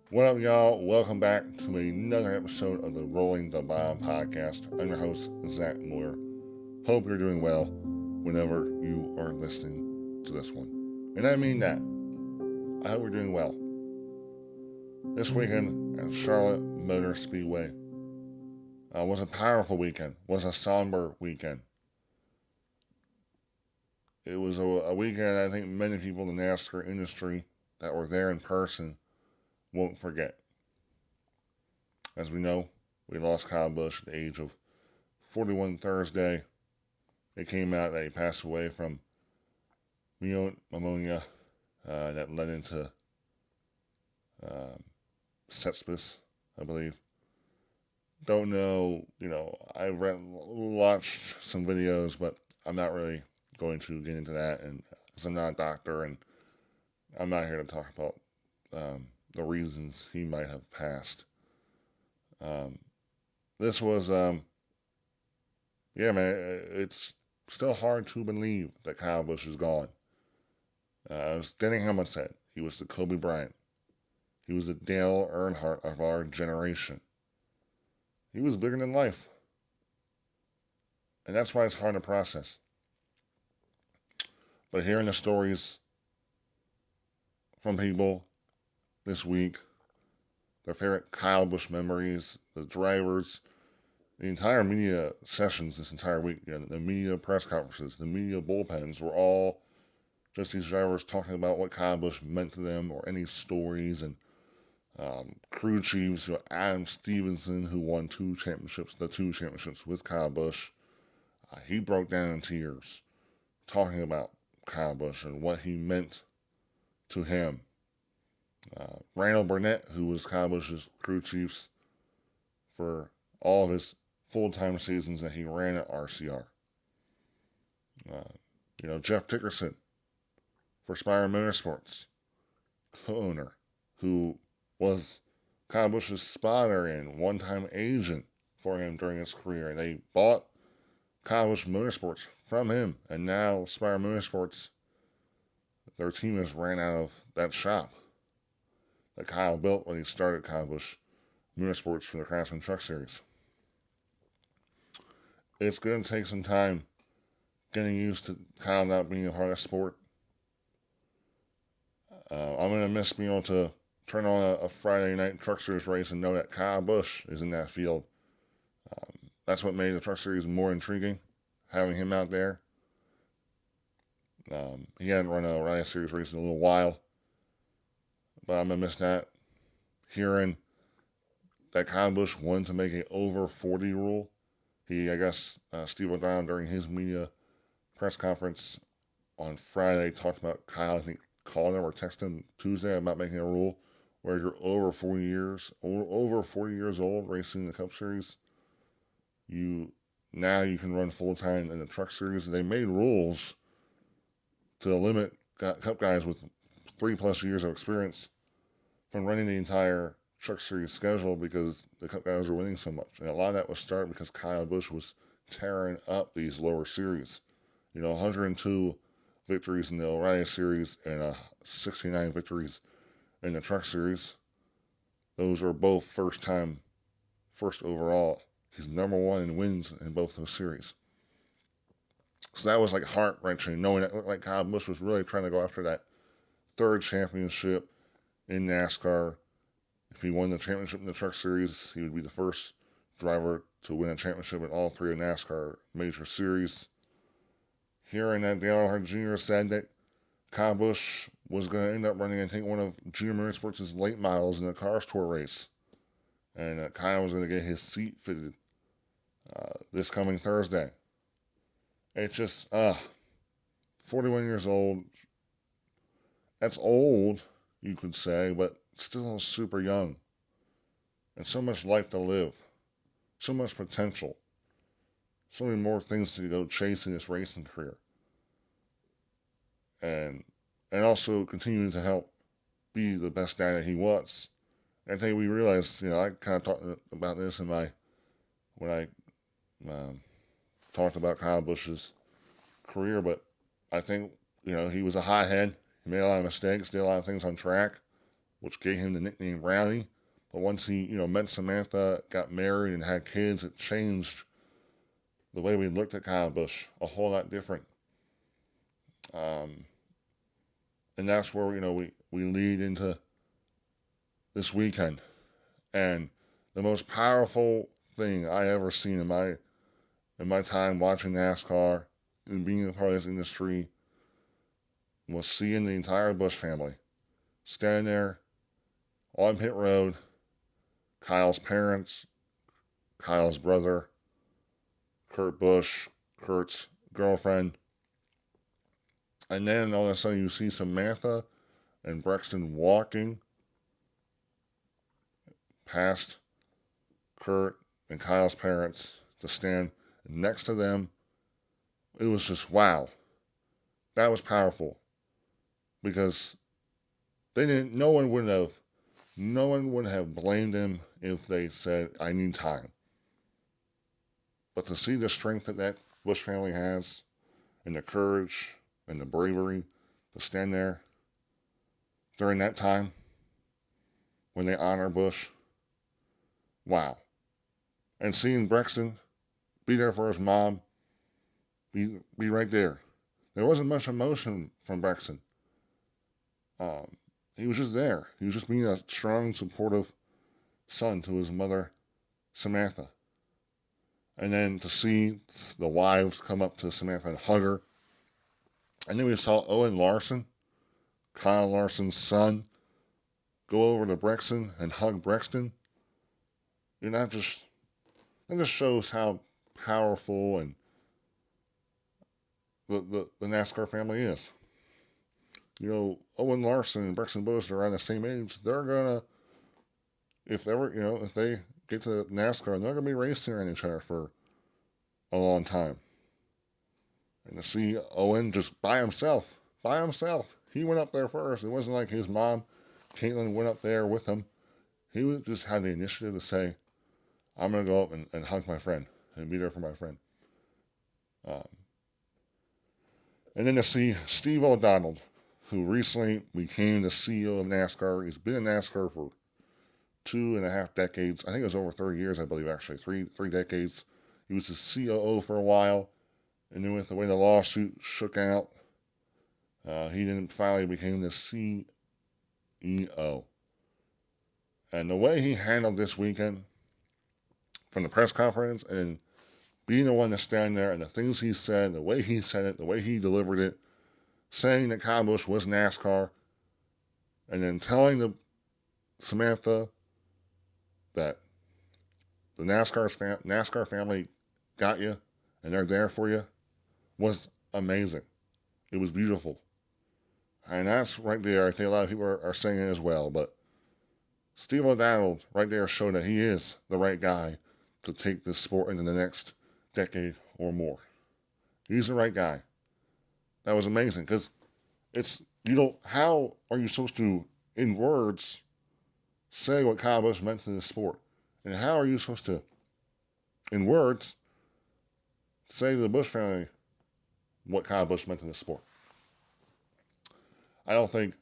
What up, y'all? Welcome back to another episode of the Rolling the Bomb podcast. I'm your host, Zach Moore. Hope you're doing well whenever you are listening to this one. And I mean that. I hope you're doing well. This weekend at Charlotte Motor Speedway was a powerful weekend, was a somber weekend. It was a weekend I think many people in the NASCAR industry that were there in person won't forget. As we know, we lost Kyle Busch at the age of 41 Thursday. It came out that he passed away from pneumonia that led into um, sepsis, I believe. Don't know, I watched some videos, but I'm not really going to get into that, and because I'm not a doctor, and I'm not here to talk about the reasons he might have passed. Um, this was, yeah, man, it's still hard to believe that Kyle Busch is gone. As Denny Hamlin said, he was the Kobe Bryant. He was the Dale Earnhardt of our generation. He was bigger than life. And that's why it's hard to process. But hearing the stories from people this week, their favorite Kyle Busch memories, the drivers, the entire media sessions this entire week, the media press conferences, the media bullpens were all just these drivers talking about what Kyle Busch meant to them or any stories and crew chiefs, Adam Stevenson, who won the two championships with Kyle Busch, he broke down in tears talking about Kyle Busch and what he meant to him. Randall Burnett, who was Kyle Busch's crew chiefs for all of his full-time seasons that he ran at RCR. Jeff Dickerson for Spire Motorsports, co-owner, who was Kyle Busch's spotter and one-time agent for him during his career. They bought Kyle Busch Motorsports from him, and now Spire Motorsports, their team has ran out of that shop that Kyle built when he started Kyle Busch Motorsports for the Craftsman Truck Series. It's going to take some time getting used to Kyle not being a part of sport. I'm going to miss being able to turn on a Friday night Truck Series race and know that Kyle Busch is in that field. That's what made the Truck Series more intriguing, having him out there. He hadn't run a Rally Series race in a little while, but I'm going to miss that. Hearing that Kyle Busch wanted to make an over 40 rule. Steve O'Donnell during his media press conference on Friday talked about Kyle, I think, calling him or texting him Tuesday about making a rule where you're over 40 years old racing the Cup Series. You can run full time in the Truck Series. They made rules to limit Cup guys with 3+ years of experience from running the entire Truck Series schedule because the Cup guys were winning so much. And a lot of that was started because Kyle Busch was tearing up these lower series. 102 victories in the O'Reilly Series and 69 victories in the Truck Series. Those are both first overall. He's number one in wins in both those series. So that was like heart-wrenching, knowing that it looked like Kyle Busch was really trying to go after that third championship in NASCAR. If he won the championship in the Truck Series, he would be the first driver to win a championship in all three of NASCAR major series. Hearing that Dale Earnhardt Jr. said that Kyle Busch was going to end up running, I think, one of Junior Motorsports' late models in the Cars Tour race. And Kyle was going to get his seat fitted this coming Thursday. It's just, 41 years old. That's old, you could say, but still super young. And so much life to live. So much potential. So many more things to go chase in his racing career. And also continuing to help be the best dad that he was. And I think we realized, I kind of talked about this when I talked about Kyle Busch's career, but I think, he was a hothead. He made a lot of mistakes, did a lot of things on track, which gave him the nickname Rowdy. But once he, met Samantha, got married, and had kids, it changed the way we looked at Kyle Busch a whole lot different. And that's where, we lead into this weekend. And the most powerful thing I ever seen in my time watching NASCAR and being a part of this industry was seeing the entire Busch family stand there on pit road, Kyle's parents, Kyle's brother, Kurt Busch, Kurt's girlfriend, and then all of a sudden you see Samantha and Brexton walking past Kurt and Kyle's parents to stand next to them. It was just wow. That was powerful. Because no one would have blamed them if they said, I need time. But to see the strength that Busch family has, and the courage and the bravery to stand there during that time when they honor Busch, wow. And seeing Brexton be there for his mom, be right there. There wasn't much emotion from Brexton. He was just there. He was just being a strong, supportive son to his mother, Samantha. And then to see the wives come up to Samantha and hug her. And then we saw Owen Larson, Kyle Larson's son, go over to Brexton and hug Brexton. And that just shows how powerful and the NASCAR family is. Owen Larson and Brexton Busch are around the same age. They're gonna, if they get to NASCAR, they're gonna be racing around each other for a long time. And to see Owen just by himself, he went up there first. It wasn't like his mom, Caitlin, went up there with him. He just had the initiative to say, I'm gonna go up and hug my friend and be there for my friend. And then to see Steve O'Donnell, who recently became the CEO of NASCAR. He's been in NASCAR for 2.5 decades. I think it was over 30 years, I believe, actually. Three decades. He was the COO for a while. And then with the way the lawsuit shook out, he then finally became the CEO. And the way he handled this weekend, from the press conference and being the one to stand there and the things he said, the way he said it, the way he delivered it, saying that Kyle Busch was NASCAR, and then telling Samantha that the NASCAR family got you and they're there for you, was amazing. It was beautiful. And that's right there. I think a lot of people are saying it as well, but Steve O'Donnell right there showed that he is the right guy to take this sport into the next decade or more. He's the right guy. That was amazing because how are you supposed to, in words, say what Kyle Busch meant to this sport? And how are you supposed to, in words, say to the Busch family what Kyle Busch meant to this sport? I don't think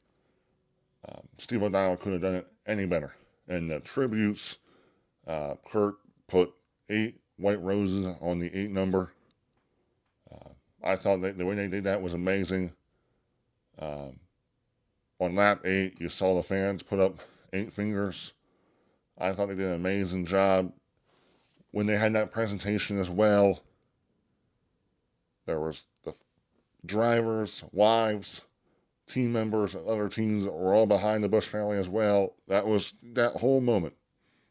Steve O'Donnell could have done it any better. And the tributes, Kurt put 8 white roses on the 8 number. I thought that the way they did that was amazing. On lap 8, you saw the fans put up 8 fingers. I thought they did an amazing job. When they had that presentation as well, there was the drivers, wives, team members, other teams that were all behind the Busch family as well. That whole moment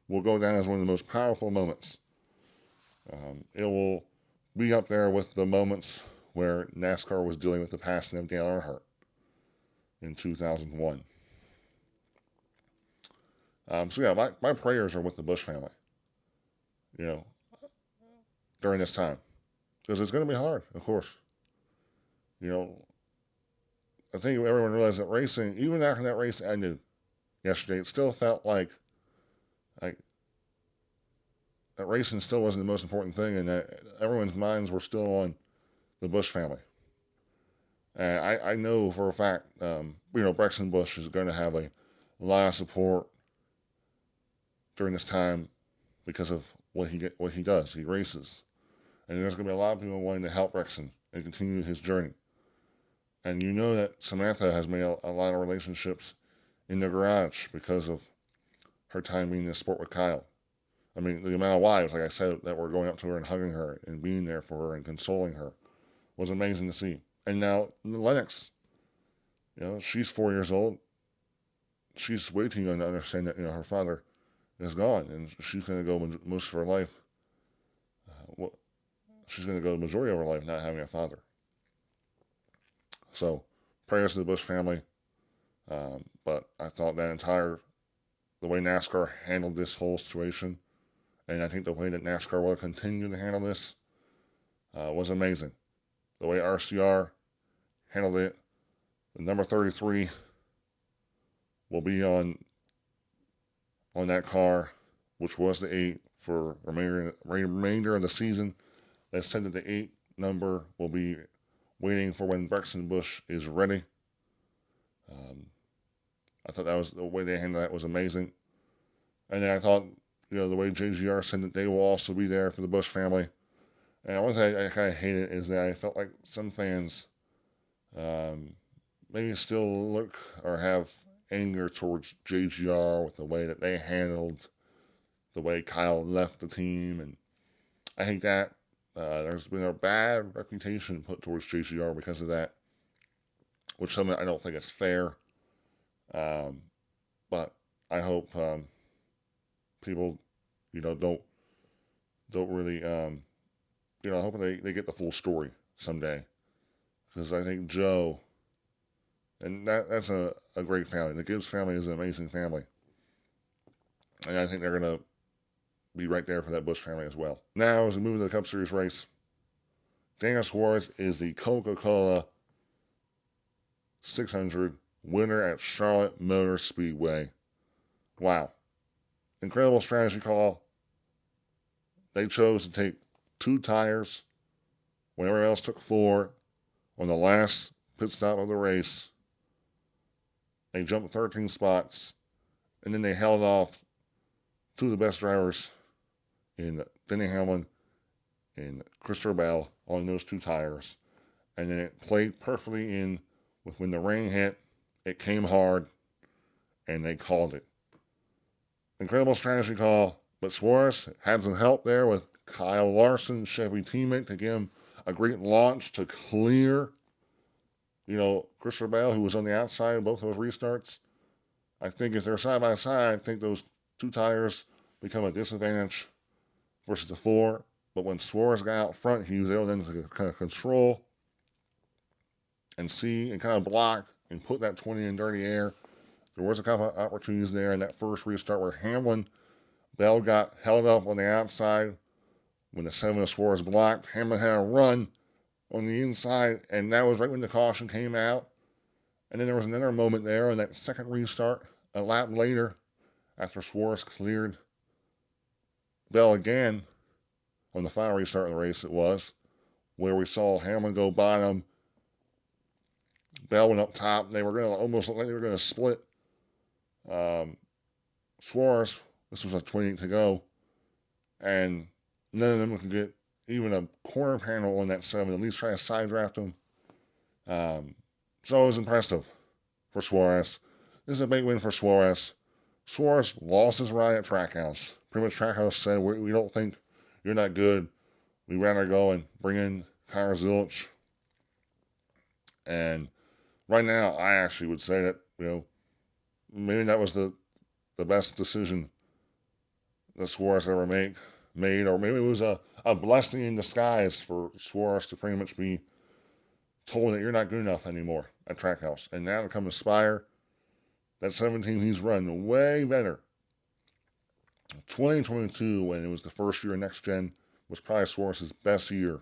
will go down as one of the most powerful moments. It will be up there with the moments where NASCAR was dealing with the passing of Dale Earnhardt in 2001. My prayers are with the Busch family, during this time. Because it's going to be hard, of course. I think everyone realized that racing, even after that race ended yesterday, it still felt like that racing still wasn't the most important thing, and that everyone's minds were still on the Busch family. And I know for a fact, Brexton Busch is going to have a a lot of support during this time because of what he does. He races, and there's going to be a lot of people wanting to help Rexon and continue his journey. And you know that Samantha has made a lot of relationships in the garage because of her time being in the sport with Kyle. I mean, the amount of wives, like I said, that were going up to her and hugging her and being there for her and consoling her was amazing to see. And now Lennox, she's 4 years old. She's way too young to understand that, her father is gone, and she's going to go most of her life. She's going to go the majority of her life not having a father. So, prayers to the Busch family. But I thought the way NASCAR handled this whole situation, and I think the way that NASCAR will continue to handle this, was amazing. The way RCR handled it, the number 33 will be on that car, which was the 8 for remainder of the season. They said that the 8 number will be waiting for when Rexon Busch is ready. I thought that was the way they handled that was amazing. And then I thought, the way JGR said that they will also be there for the Busch family. And one thing I kind of hated is that I felt like some fans maybe still look or have anger towards JGR with the way that they handled the way Kyle left the team. And I think that there's been a bad reputation put towards JGR because of that, which I don't think it's fair. But I hope people, don't really, I hope they get the full story someday, because I think Joe, and that's a great family. The Gibbs family is an amazing family, and I think they're going to be right there for that Busch family as well. Now, as we move to the Cup Series race, Daniel Suarez is the Coca-Cola 600 winner at Charlotte Motor Speedway. Wow. Incredible strategy call. They chose to take 2 tires when everyone else took 4 on the last pit stop of the race. They jumped 13 spots, and then they held off 2 of the best drivers in Denny Hamlin and Christopher Bell on those 2 tires. And then it played perfectly in with when the rain hit. It came hard, and they called it. Incredible strategy call, but Suarez had some help there with Kyle Larson, Chevy teammate, to give him a great launch to clear, Christopher Bell, who was on the outside of both those restarts. I think if they're side by side, I think those 2 tires become a disadvantage versus the 4. But when Suarez got out front, he was able then to kind of control and see and kind of block and put that 20 in dirty air. There was a couple of opportunities there in that first restart where Bell got held up on the outside when the 7 of Suarez blocked. Hamlin had a run on the inside, and that was right when the caution came out. And then there was another moment there on that second restart, a lap later, after Suarez cleared Bell again on the final restart of the race, it was, where we saw Hamlin go bottom. Bell went up top. They were going to almost look like they were going to split. Suarez, this was a 28 to go, and none of them could get even a corner panel on that 7, at least try to side draft him. So it was impressive for Suarez. This is a big win for Suarez. Suarez lost his ride at Trackhouse. Pretty much Trackhouse said, we don't think you're not good. We'd rather go and bring in Kyle Busch. And right now, I actually would say that, maybe that was the best decision that Suarez ever made, or maybe it was a blessing in disguise for Suarez to pretty much be told that you're not good enough anymore at Trackhouse. And now to come to Spire, that 17 he's run way better. 2022, when it was the first year of Next Gen, was probably Suarez's best year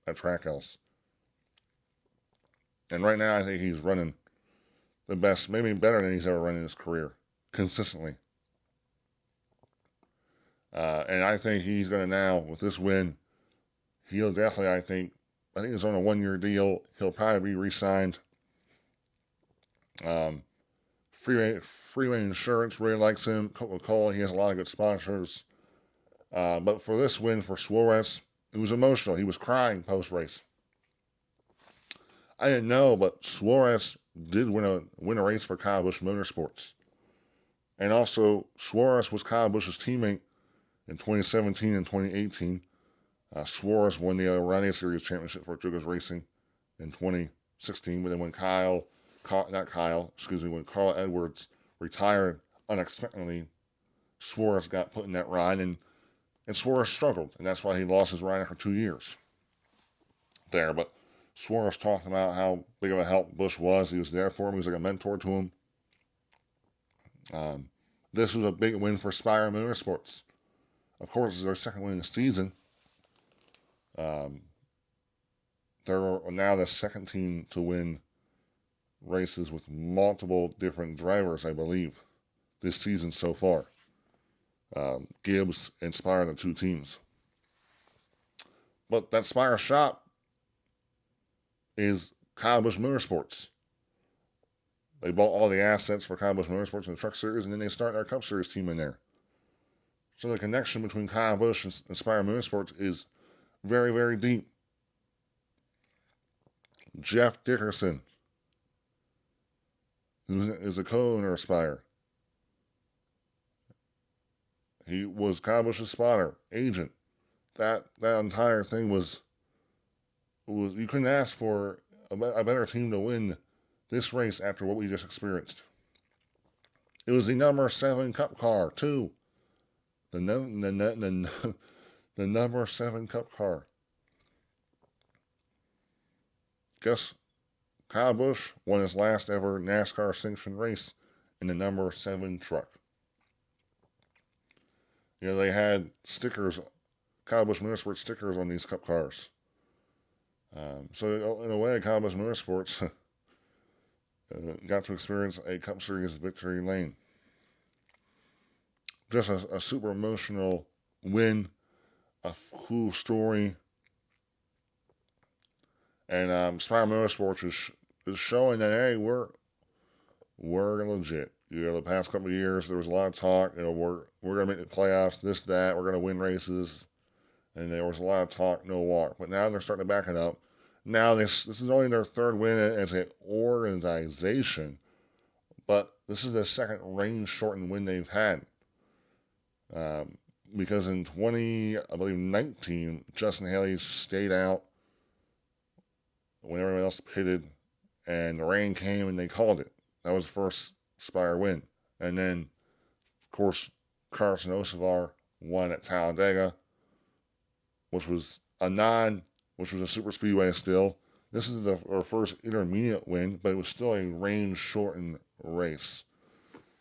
at Trackhouse. And right now, I think he's running the best, maybe better than he's ever run in his career, consistently. And I think he's going to now, with this win, he'll definitely, I think he's on a 1-year deal. He'll probably be re-signed Freeway Insurance really likes him. Coca-Cola, he has a lot of good sponsors. But for this win for Suarez, it was emotional. He was crying post-race. I didn't know, but Suarez did win a race for Kyle Busch Motorsports. And also, Suarez was Kyle Busch's teammate in 2017 and 2018. Suarez won the Rally Series Championship for Jugos Racing in 2016, but then when when Carl Edwards retired unexpectedly, Suarez got put in that ride, and Suarez struggled, and that's why he lost his ride after 2 years there. But Suarez talked about how big of a help Busch was. He was there for him. He was like a mentor to him. This was a big win for Spire Motorsports. Of course, it's their second win of the season. They're now the second team to win races with multiple different drivers, I believe, this season so far. Gibbs and Spire, the two teams. But that Spire shop is Kyle Busch Motorsports. They bought all the assets for Kyle Busch Motorsports in the Truck Series, and then they start their Cup Series team in there. So the connection between Kyle Busch and Spire Motorsports is very, very deep. Jeff Dickerson, who is a co-owner of Spire, he was Kyle Busch's spotter, agent. That entire thing was you couldn't ask for a better team to win this race after what we just experienced. It was the number 7 Cup car, too. The number 7 Cup car. Guess Kyle Busch won his last ever NASCAR sanctioned race in the number 7 truck. They had stickers, Kyle Busch Motorsports stickers on these Cup cars. So in a way, Kyle Busch Motorsports got to experience a Cup Series victory lane. Just a super emotional win, a cool story. And Spire Motorsports is showing that, hey, we're legit. The past couple of years, there was a lot of talk. We're going to make the playoffs, this, that. We're going to win races. And there was a lot of talk, no walk. But now they're starting to back it up. Now this is only their third win as an organization. But this is the second rain-shortened win they've had. Because in 2019, Justin Haley stayed out when everyone else pitted. And the rain came and they called it. That was the first Spire win. And then, of course, Carson Osavar won at Talladega, which was a super speedway still. This is our first intermediate win, but it was still a rain-shortened race.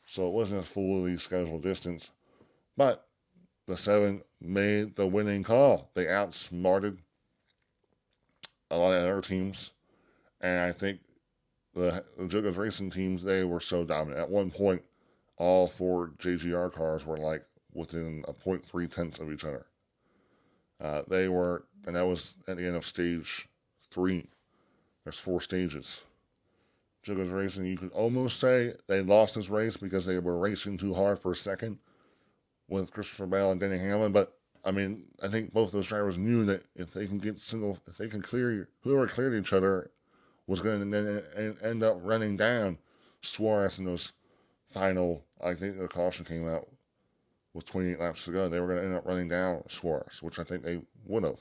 So it wasn't a fully scheduled distance. But the 7 made the winning call. They outsmarted a lot of other teams. And I think the Jugos Racing teams, they were so dominant. At one point, all 4 JGR cars were like within a 0.3 tenths of each other. And that was at the end of stage 3. There's 4 stages. Jugos Racing, you could almost say they lost this race because they were racing too hard for a second with Christopher Bell and Denny Hamlin. But I mean, I think both those drivers knew that if they can clear whoever cleared each other was going to then end up running down Suarez in those final. I think the caution came out with 28 laps to go. They were going to end up running down Suarez, which I think they would have.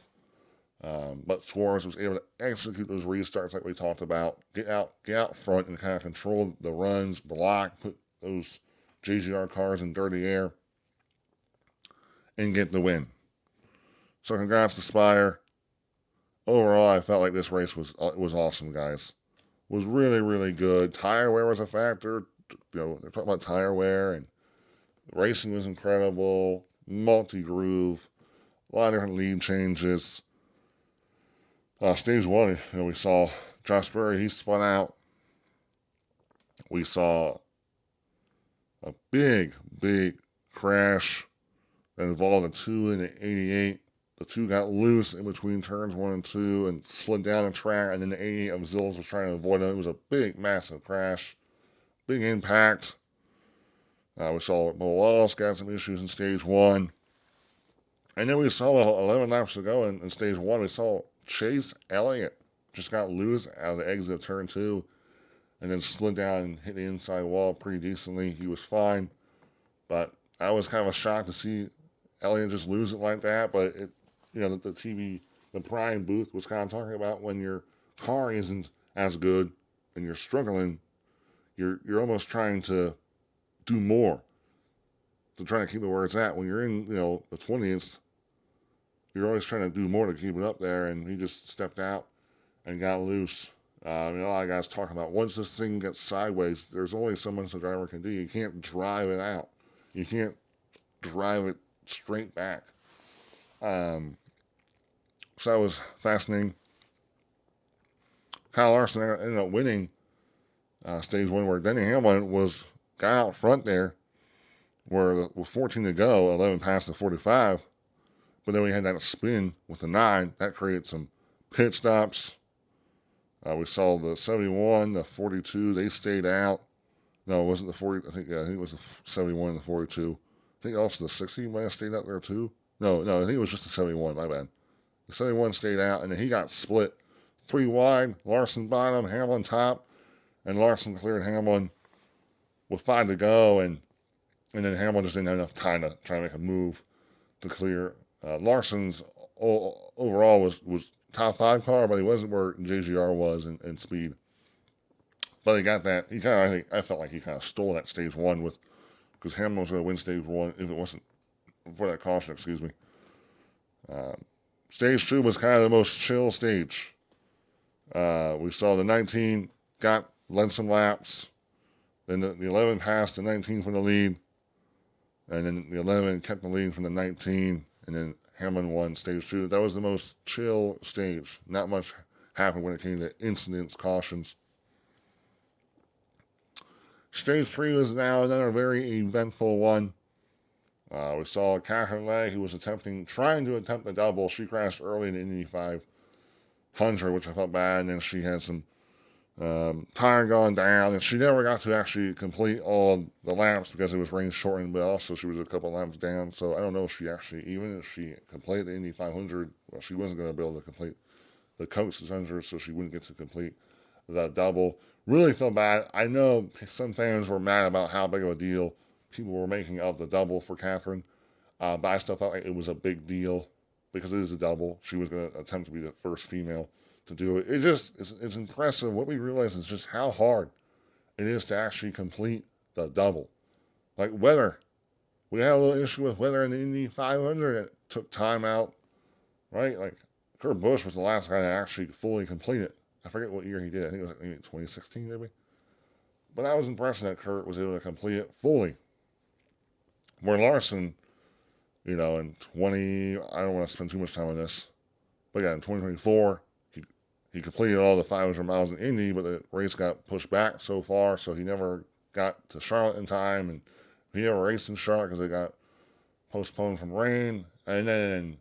But Suarez was able to execute those restarts like we talked about, get out front and kind of control the runs, block, put those JGR cars in dirty air, and get the win. So congrats to Spire. Overall, I felt like this race was awesome, guys. It was really, really good. Tire wear was a factor. They're talking about tire wear, and racing was incredible. Multi-groove, a lot of different lead changes. Stage 1, we saw Josh Berry, he spun out. We saw a big, big crash that involved a 2 in the 88. The 2 got loose in between turns 1 and 2 and slid down the track, and then the 88 of Zills was trying to avoid them. It was a big, massive crash. big impact. We saw Wallace got some issues in stage 1. And then we saw 11 laps to go in stage 1. We saw Chase Elliott just got loose out of the exit of turn 2 and then slid down and hit the inside wall pretty decently. He was fine. But I was kind of shocked to see Elliott just lose it like that. But, the TV, the Prime booth was kind of talking about when your car isn't as good and you're struggling, you're almost trying to do more to try to keep it where it's at. When you're in, the 20th, you're always trying to do more to keep it up there, and he just stepped out and got loose. A lot of guys talking about once this thing gets sideways, there's only so much the driver can do. You can't drive it out. You can't drive it straight back. So that was fascinating. Kyle Larson ended up winning stage 1, where Denny Hamlin got out front there, with 14 to go, 11 past the 45. But then we had that spin with the 9. That created some pit stops. We saw the 71, the 42. They stayed out. No, it wasn't the 40. I think it was the 71 and the 42. I think also the 60 might have stayed out there too. No, I think it was just the 71. My bad. The 71 stayed out, and then he got split 3 wide. Larson bottom, Hamlin top, and Larson cleared Hamlin with 5 to go, and then Hamlin just didn't have enough time to try to make a move to clear. Larson's overall was top 5 car, but he wasn't where JGR was in speed. But he got that. I felt like he kind of stole that stage 1 because Hamlin was going to win stage 1 if it wasn't for that caution. Excuse me. Stage 2 was kind of the most chill stage. We saw the 19 led some laps. Then the 11 passed the 19 from the lead. And then the 11 kept the lead from the 19. And then Hamlin won stage 2. That was the most chill stage. Not much happened when it came to incidents, cautions. Stage 3 was now another very eventful one. We saw Catherine Legg, who was trying to attempt a double. She crashed early in the Indy 500, which I felt bad. And then she had some tire going down, and she never got to actually complete all the laps because it was rain shortened, but also she was a couple laps down. So I don't know if even if she completed the Indy 500, well, she wasn't going to be able to complete the Coke 600, so she wouldn't get to complete the double. Really felt bad. I know some fans were mad about how big of a deal people were making of the double for Catherine, but I still felt like it was a big deal because it is a double. She was going to attempt to be the first female to do it. It's impressive. What we realize is just how hard it is to actually complete the double. Like weather. We had a little issue with weather in the Indy 500. It took time out, right? Like Kurt Busch was the last guy to actually fully complete it. I forget what year he did. I think it was maybe 2016 maybe. But I was impressed that Kurt was able to complete it fully. Where Larson, in 20, I don't want to spend too much time on this, but yeah, in 2024, he completed all the 500 miles in Indy, but the race got pushed back so far, so he never got to Charlotte in time, and he never raced in Charlotte because it got postponed from rain. And then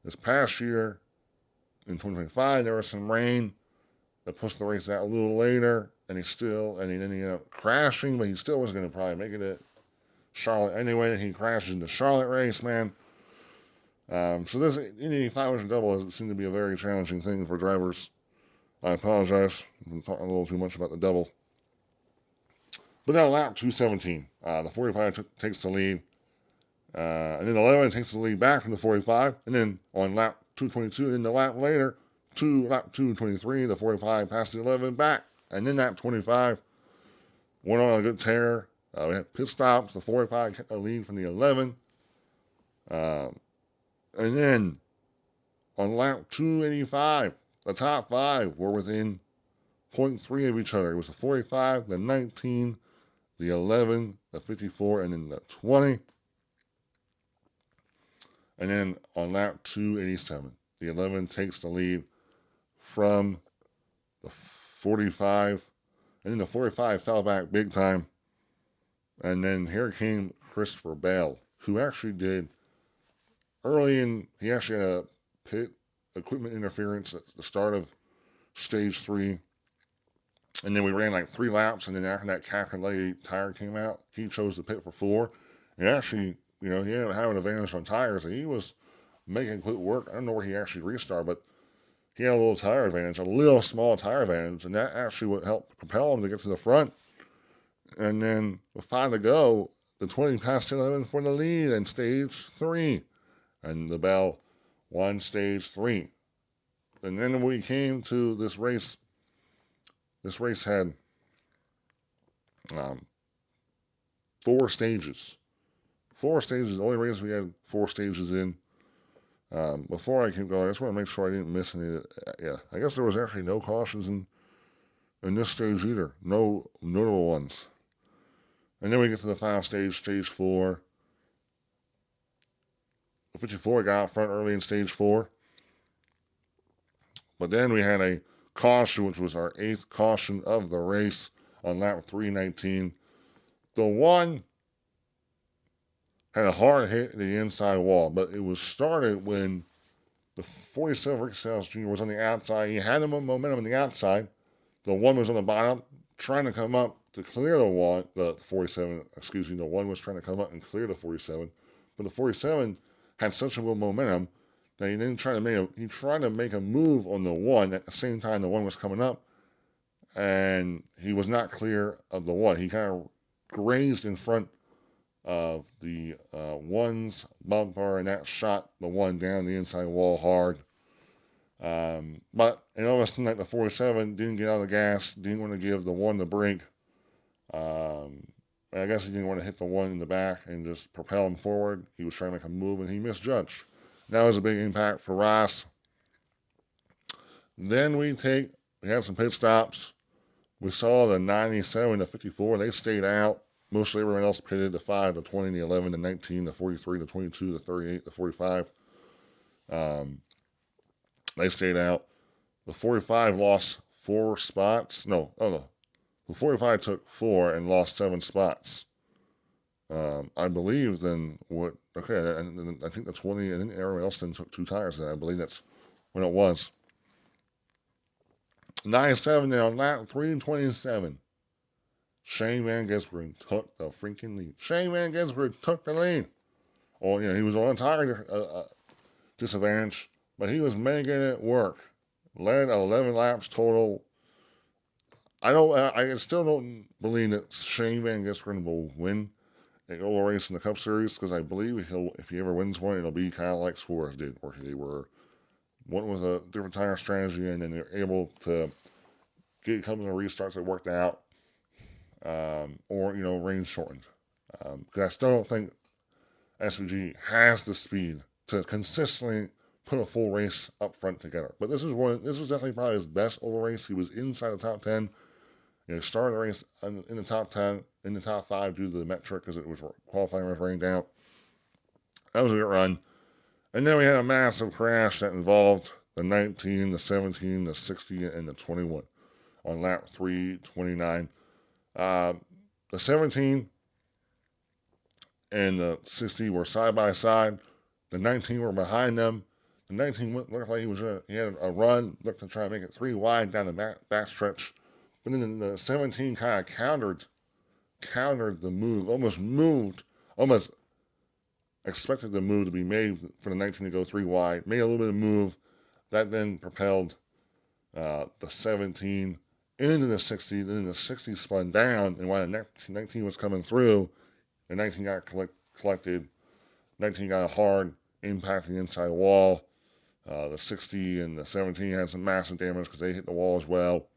this past year, in 2025, there was some rain that pushed the race back a little later, and then he ended up crashing, but he still wasn't going to probably make it at Charlotte anyway. He crashes in the Charlotte race, man. So this Indy 500 double has seemed to be a very challenging thing for drivers. I apologize. I've been talking a little too much about the double. But now lap 217. The 45 takes the lead. And then the 11 takes the lead back from the 45. And then on lap 222, and then the lap later, lap 223, the 45 passed the 11 back. And then lap 25 went on a good tear. We had pit stops. The 45 kept the lead from the 11. And then on lap 285, the top 5 were within 0.3 of each other. It was the 45, the 19, the 11, the 54, and then the 20. And then on lap 287, the 11 takes the lead from the 45. And then the 45 fell back big time. And then here came Christopher Bell, who actually did he actually had a pit equipment interference at the start of stage 3. And then we ran like 3 laps, and then after that calculated tire came out, he chose to pit for 4. And actually, he ended up having an advantage on tires, and he was making quick work. I don't know where he actually restarted, but he had a little tire advantage, a little small tire advantage, and that actually would help propel him to get to the front. And then with 5 to go, the 20 passed 11 for the lead in stage 3. And the Bell won stage 3. And then when we came to this race had 4 stages. 4 stages. The only race we had 4 stages in. Before I keep going, I just want to make sure I didn't miss any. Yeah, I guess there was actually no cautions in this stage either. No notable ones. And then we get to the final stage, stage 4. The 54 got out front early in stage 4. But then we had a caution, which was our 8th caution of the race on lap 319. The one had a hard hit in the inside wall, but it was started when the 47 Rick Sales Jr. was on the outside. He had the momentum on the outside. The one was on the bottom, trying to come up to clear the 47. The one was trying to come up and clear the 47. But the 47 had such a good momentum that he tried to make a move on the one at the same time the one was coming up, and he was not clear of the one. He kind of grazed in front of the one's bumper, and that shot the one down the inside wall hard. But it almost seemed like the 47 didn't get out of the gas, didn't want to give the one the brake. I guess he didn't want to hit the one in the back and just propel him forward. He was trying to make a move, and he misjudged. That was a big impact for Ross. Then we had some pit stops. We saw the 97 to 54. They stayed out. Mostly everyone else pitted the 5, the 20, the 11, the 19, the 43, the 22, the 38, the 45. They stayed out. The 45 lost 4 spots. The 45 took 4 and lost 7 spots. I believe then I think the 20, and then everyone else then took 2 tires. Then I believe that's when it was. 97 now, lap 327. Shane Van Gisbergen took the freaking lead. Shane Van Gisbergen took the lead. Well, he was on a tire disadvantage, but he was making it work. Led 11 laps total. I still don't believe that Shane Van Gisbergen will win a oval race in the Cup Series, because I believe if he ever wins one, it'll be kind of like Suarez did, where they were one with a different tire strategy, and then they're able to get a couple of restarts that worked out, or range shortened. Because I still don't think SVG has the speed to consistently put a full race up front together. But this was definitely probably his best oval race. He was inside the top 10. Started the race in the top 10, in the top 5 due to the metric, because it was qualifying was rained out. That was a good run. And then we had a massive crash that involved the 19, the 17, the 60, and the 21 on lap 329. The 17 and the 60 were side by side. The 19 were behind them. The 19 looked like he had a run, looked to try to make it 3 wide down the back stretch. But then the 17 kind of countered the move, almost expected the move to be made for the 19 to go 3 wide, made a little bit of move. That then propelled the 17 into the 60. Then the 60 spun down, and while the 19 was coming through, the 19 got collected. 19 got a hard impact in the inside wall. The 60 and the 17 had some massive damage because they hit the wall as well.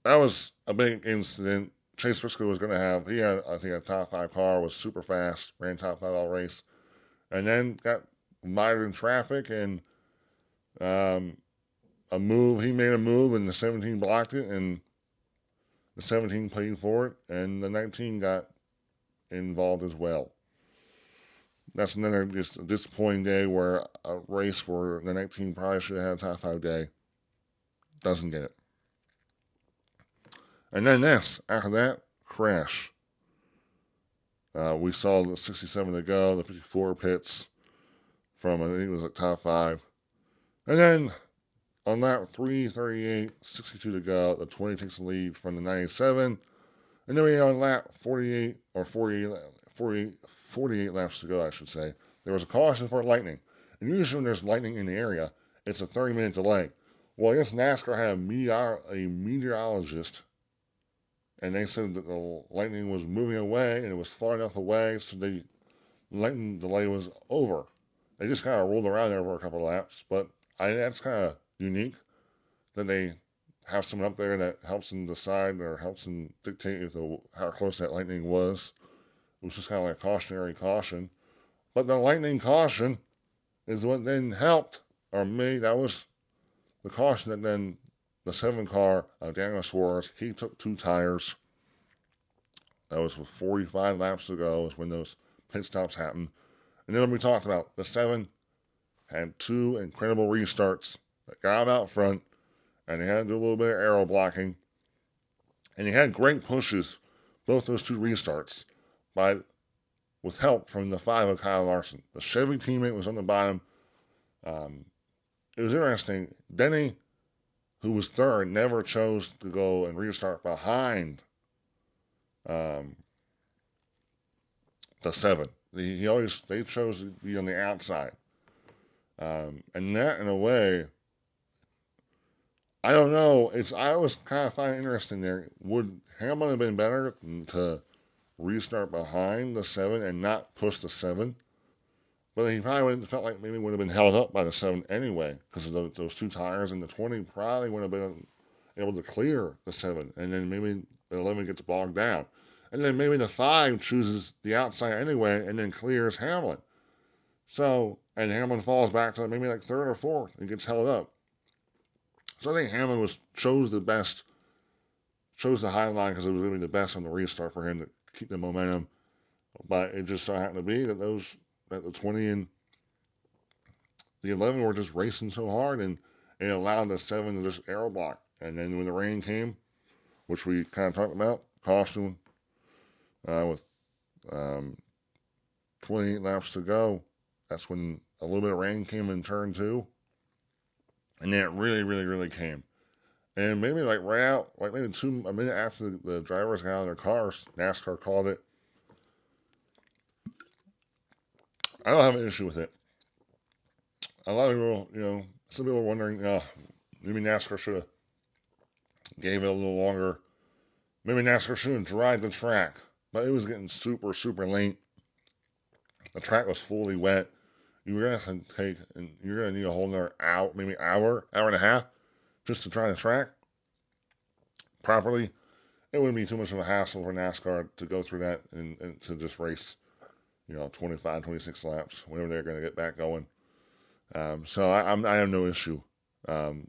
That was a big incident. Chase Briscoe was going to have, he had, I think, a top 5 car, was super fast, ran top 5 all race, and then got mired in traffic, and he made a move, and the 17 blocked it, and the 17 paid for it, and the 19 got involved as well. That's another just a disappointing day where a race where the 19 probably should have had a top 5 day. Doesn't get it. And then after that, crash. We saw the 67 to go, the 54 pits from, I think it was like top 5. And then On lap 3:38, 62 to go, the 20 takes the lead from the 97. And then we on lap 48, or 48 laps to go, I should say. There was a caution for lightning. And usually when there's lightning in the area, it's a 30-minute delay. Well, I guess NASCAR had a meteorologist, and they said that the lightning was moving away, and it was far enough away, so the lightning delay was over. They just kind of rolled around there for a couple of laps, but that's kind of unique that they have someone up there that helps them decide or helps them dictate how close that lightning was. It was just kind of like a cautionary caution. But the lightning caution is what then helped, or made, that was the caution that then the 7 car of Daniel Suarez, he took 2 tires. That was 45 laps ago is when those pit stops happened. And then we talked about the 7 had 2 incredible restarts that got him out front, and they had to do a little bit of aero blocking. And he had great pushes, both those 2 restarts, with help from the 5 of Kyle Larson. The Chevy teammate was on the bottom. It was interesting. Denny, who was third, never chose to go and restart behind the 7. They chose to be on the outside. And that, in a way, I don't know. I always kind of find it interesting there. Would Hamlin have been better to restart behind the 7 and not push the 7? But he probably would have felt like maybe would have been held up by the 7 anyway, because of those 2 tires, and the 20 probably would have been able to clear the 7, and then maybe the 11 gets bogged down. And then maybe the 5 chooses the outside anyway and then clears Hamlin. So, and Hamlin falls back to maybe like 3rd or 4th and gets held up. So I think Hamlin chose the high line because it was going to be the best on the restart for him to keep the momentum. But it just so happened to be that the 20 and the 11 were just racing so hard, and it allowed the 7 to just aero block. And then when the rain came, which we kind of talked about, caution with 28 laps to go, that's when a little bit of rain came in turn 2. And then it really, really, really came. And maybe like right out, like maybe a minute after the drivers got out of their cars, NASCAR called it. I don't have an issue with it. A lot of people, some people are wondering, maybe NASCAR should have gave it a little longer. Maybe NASCAR should have dried the track. But it was getting super, super late. The track was fully wet. You're going to need a whole another hour, maybe hour and a half, just to try the track properly. It wouldn't be too much of a hassle for NASCAR to go through that and to just race, 25, 26 laps, whenever they're going to get back going. So I have no issue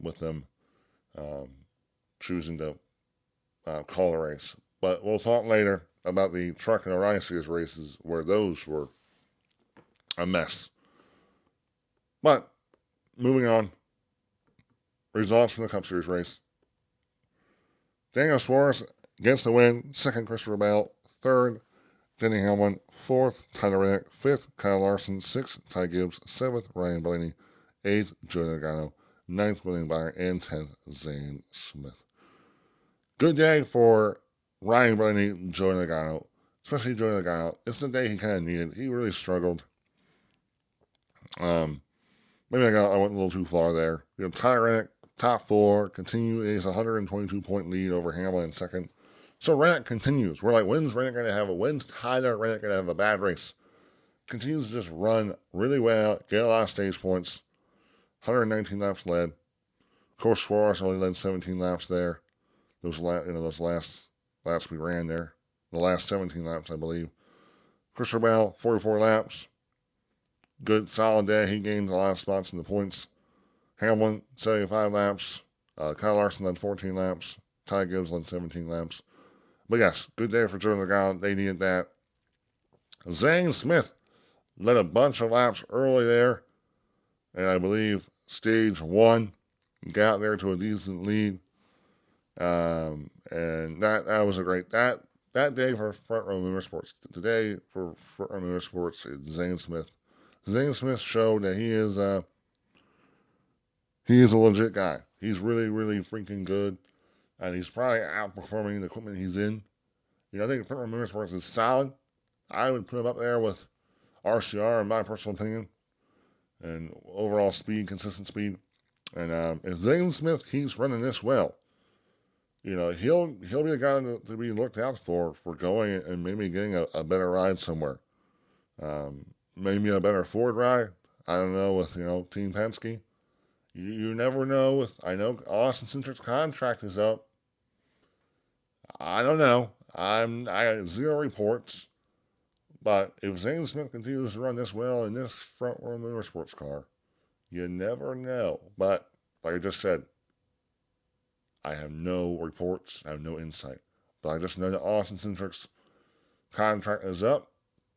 with them choosing to call a race. But we'll talk later about the Truck and Orion Series races where those were a mess. But moving on, results from the Cup Series race. Daniel Suarez gets the win. 2nd, Christopher Bell. 3rd, Denny Hamlin. 4th, Tyler Reddick. 5th, Kyle Larson. 6th, Ty Gibbs. 7th, Ryan Blaney. 8th, Joey Logano. 9th, William Byron. And 10th, Zane Smith. Good day for Ryan Blaney and Joey Logano. Especially Joey Logano. It's the day he kind of needed. He really struggled. Maybe I went a little too far there. Tyler Reddick, top 4, continue is a 122-point lead over Hamlin in 2nd. So Reddick continues. We're like, when's Reddick going to have when's Tyler Reddick going to have a bad race? Continues to just run really well, get a lot of stage points. 119 laps led. Of course, Suarez only led 17 laps there. Those last laps we ran there. The last 17 laps, I believe. Christopher Bell, 44 laps. Good, solid day. He gained a lot of spots in the points. Hamlin, 75 laps. Kyle Larson led 14 laps. Ty Gibbs led 17 laps. But yes, good day for Joey Logano. They needed that. Zane Smith led a bunch of laps early there. And I believe stage 1 got there to a decent lead. And that was a great... That day for Front Row Motorsports. Today for Front Row Motorsports is Zane Smith. Zane Smith showed that he is a legit guy. He's really, really freaking good, and he's probably outperforming the equipment he's in. I think Fenton Motorsports is solid. I would put him up there with RCR in my personal opinion, and overall speed, consistent speed. And if Zane Smith keeps running this well, he'll be a guy to be looked out for going and maybe getting a better ride somewhere. Maybe a better Ford ride. I don't know with Team Penske. You never know. I know Austin Cindric's contract is up. I don't know. I have zero reports. But if Zane Smith continues to run this well in this front row motorsports car, you never know. But like I just said, I have no reports. I have no insight. But I just know that Austin Cindric's contract is up,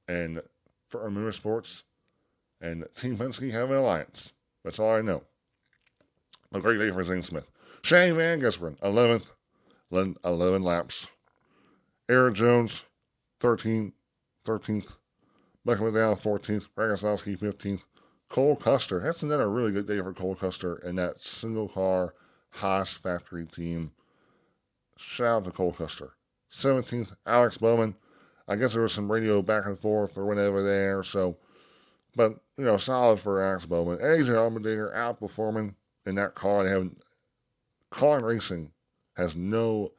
and for Motorsports and Team Penske have an alliance. That's all I know. A great day for Zane Smith. Shane Van Gisbergen, 11th, 11 laps. Eric Jones, 13th. Beckham McDowell, 14th. Ragosowski, 15th. Cole Custer. That's another really good day for Cole Custer and that single car Haas factory team. Shout out to Cole Custer. 17th, Alex Bowman. I guess there was some radio back and forth or whatever there, but solid for Alex Bowman. AJ Allmendinger outperforming in that car. Car Racing has no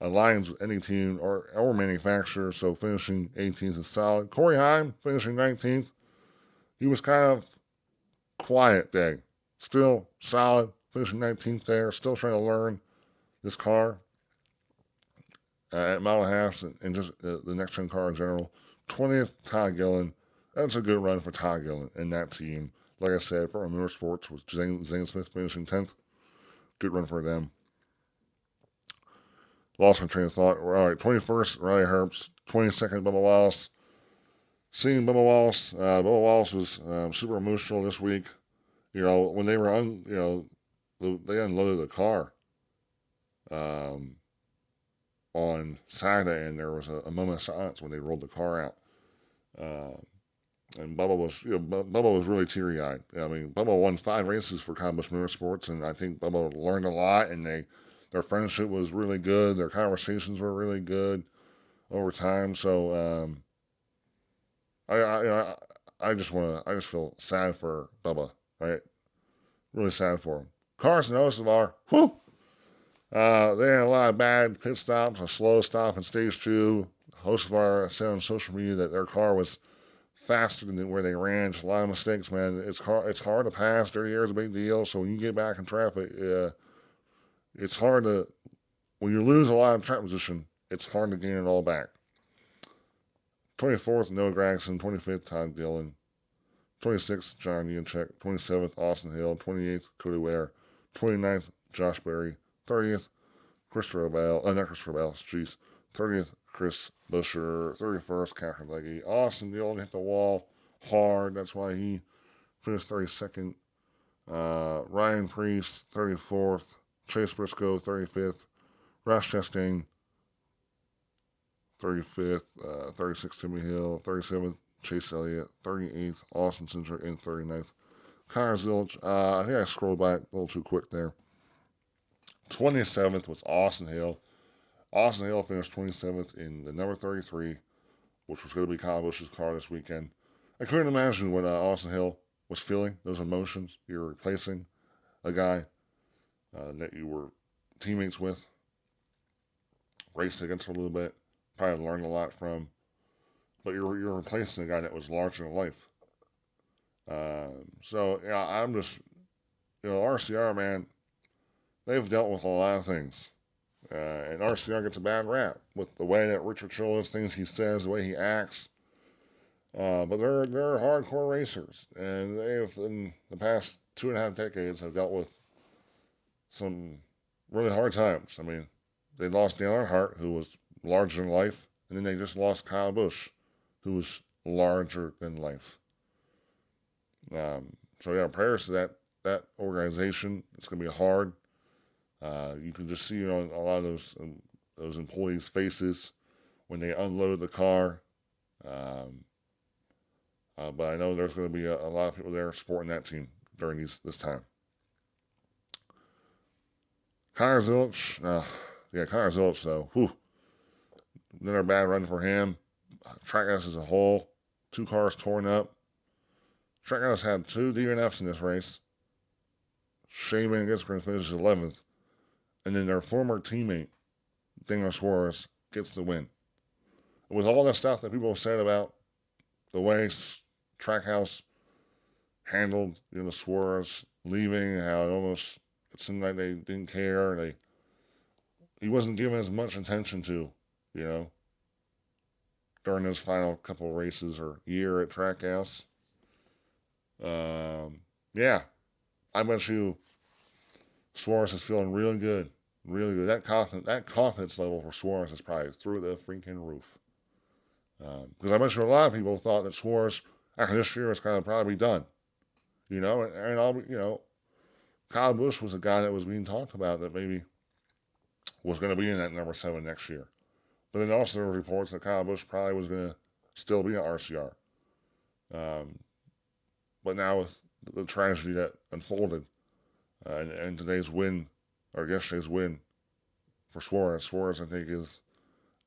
alliance with any team or manufacturer, so finishing 18th is solid. Corey Heim finishing 19th. He was kind of quiet day. Still solid, finishing 19th there. Still trying to learn this car at mile and a half and just the next gen car in general. 20th, Todd Gillen. That's a good run for Todd Gillen and that team. Like I said, for Motorsports with Zane Smith finishing 10th. Good run for them. Lost my train of thought. All right, 21st, Riley Herbst. 22nd, Bubba Wallace. Seeing Bubba Wallace was super emotional this week. When they were they unloaded the car on Saturday, and there was a moment of silence when they rolled the car out. And Bubba was really teary-eyed. Bubba won 5 races for Kyle Busch Motorsports, and I think Bubba learned a lot, and their friendship was really good. Their conversations were really good over time. So I just feel sad for Bubba, right? Really sad for him. Carson Osevar, whew! They had a lot of bad pit stops, a slow stop in stage 2. Osevar said on social media that their car was faster than where they ran. Just a lot of mistakes, man. It's hard to pass. Dirty air is a big deal. So when you get back in traffic, it's hard to. When you lose a lot of track position, it's hard to gain it all back. 24th, Noah Gragson. 25th, Todd Dillon. 26th, John Yunchek. 27th, Austin Hill. 28th, Cody Ware. 29th, Josh Berry. 30th, Christopher Bell. Not Christopher Bell, jeez. 30th, Chris Buescher. 31st, Catherine Legge. Austin Dillon hit the wall hard. That's why he finished 32nd. Ryan Priest, 34th. Chase Briscoe, 35th. Ross Chastain, 35th. 36th, Timmy Hill. 37th, Chase Elliott. 38th, Austin Cindric. And 39th, Connor Zilch. I think I scrolled back a little too quick there. 27th was Austin Hill. Austin Hill finished 27th in the number 33, which was going to be Kyle Busch's car this weekend. I couldn't imagine what Austin Hill was feeling, those emotions. You're replacing a guy that you were teammates with, raced against for a little bit, probably learned a lot from, but you're replacing a guy that was larger than life. I'm just, RCR, man, they've dealt with a lot of things. And RCR gets a bad rap with the way that Richard Childress, things he says, the way he acts. But they're hardcore racers, and they've in the past 2.5 decades have dealt with some really hard times. They lost Dale Earnhardt, who was larger than life, and then they just lost Kyle Busch, who was larger than life. Prayers to that organization. It's going to be hard. You can just see a lot of those employees' faces when they unload the car. But I know there's going to be a lot of people there supporting that team during this time. Kyle Busch, Kyle Busch, though, another bad run for him. Trackhouse as a whole, 2 cars torn up. Trackhouse had 2 DNFs in this race. Shane Van Gisbergen finishes 11th. And then their former teammate, Daniel Suarez, gets the win. With all the stuff that people said about the way Trackhouse handled, the Suarez leaving, how it seemed like they didn't care. He wasn't given as much attention to, during his final couple of races or year at Trackhouse. Yeah, I bet you Suarez is feeling really good. Really good. That confidence level for Suarez is probably through the freaking roof. Because I bet you a lot of people thought that Suarez, after this year, was kind of probably done. Kyle Busch was a guy that was being talked about that maybe was going to be in that number 7 next year. But then also there were reports that Kyle Busch probably was going to still be at RCR. But now with the tragedy that unfolded, and today's win, or yesterday's win for Suarez, I think, is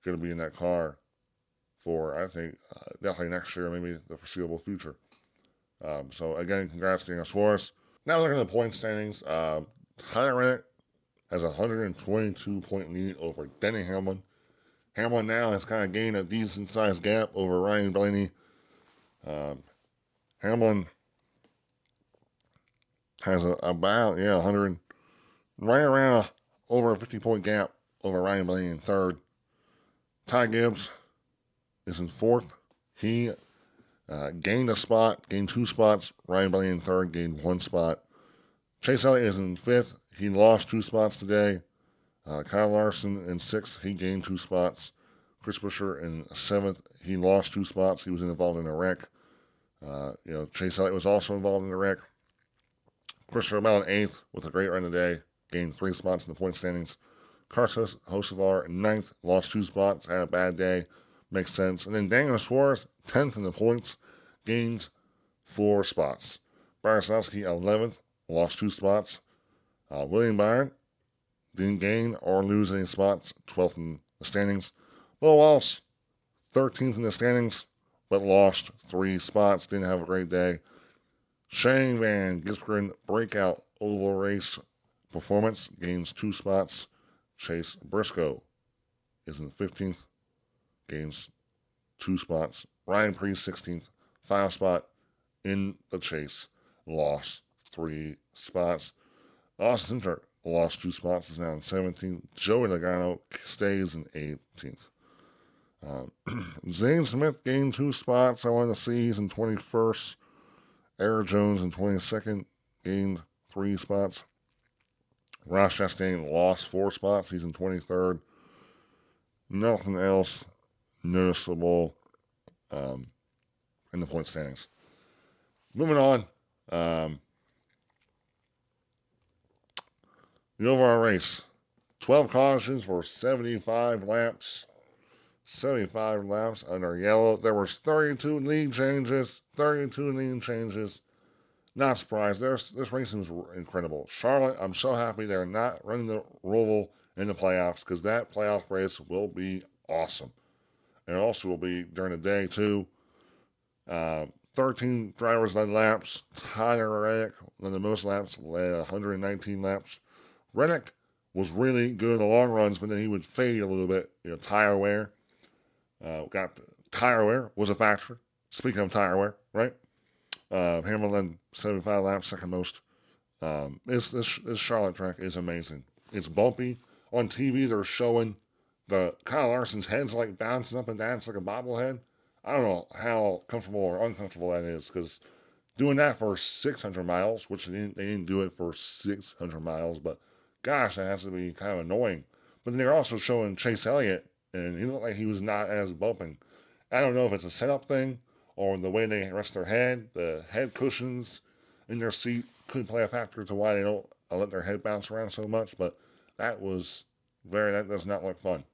going to be in that car for, I think, definitely next year, maybe the foreseeable future. So, again, congrats to Daniel Suarez. Now looking at the point standings, Tyler Reddick has a 122-point lead over Denny Hamlin. Hamlin now has kind of gained a decent-sized gap over Ryan Blaney. Hamlin has about 100, right around over a 50-point gap over Ryan Blaney in third. Ty Gibbs is in fourth. He gained 2 spots. Ryan Blaney in third, gained 1 spot. Chase Elliott is in fifth. He lost 2 spots today. Kyle Larson in sixth. He gained 2 spots. Chris Buescher in seventh. He lost 2 spots. He was involved in a wreck. Chase Elliott was also involved in a wreck. Christopher Bell in eighth with a great run today. Gained 3 spots in the point standings. Carlos Hocevar in ninth. Lost 2 spots. Had a bad day. Makes sense. And then Daniel Suarez, 10th in the points. Gains 4 spots. Brian Sowski, 11th. Lost 2 spots. William Byron didn't gain or lose any spots. 12th in the standings. Will Walsh, 13th in the standings, but lost 3 spots. Didn't have a great day. Shane Van Gisbergen, breakout oval race performance, gains 2 spots. Chase Briscoe is in 15th, gains 2 spots. Ryan Preece, 16th, final spot in the chase, lost 3 spots. Austin Cindric lost 2 spots, is now in 17th. Joey Logano stays in 18th. Zane Smith gained 2 spots. I want to see he's in 21st. Eric Jones in 22nd, gained 3 spots. Ross Chastain lost 4 spots. He's in 23rd. Nothing else noticeable in the point standings. Moving on. The overall race. 12 cautions for 75 laps. 75 laps under yellow. There was 32 lead changes. Not surprised. This racing was incredible. Charlotte, I'm so happy they're not running the Roval in the playoffs because that playoff race will be awesome. And it also will be during the day, too. 13 drivers led laps. Tyler Reddick led the most laps, led 119 laps. Reddick was really good in the long runs, but then he would fade a little bit. Tire wear. Tire wear was a factor. Speaking of tire wear, right? Hamlin 75 laps, second most. This Charlotte track is amazing. It's bumpy. On TV, they're showing the Kyle Larson's head's like bouncing up and down. It's like a bobblehead. I don't know how comfortable or uncomfortable that is because doing that for 600 miles, which they didn't do it for 600 miles, but gosh, that has to be kind of annoying. But then they're also showing Chase Elliott, and he looked like he was not as bumping. I don't know if it's a setup thing or the way they rest their head. The head cushions in their seat could play a factor to why they don't let their head bounce around so much, but that does not look fun.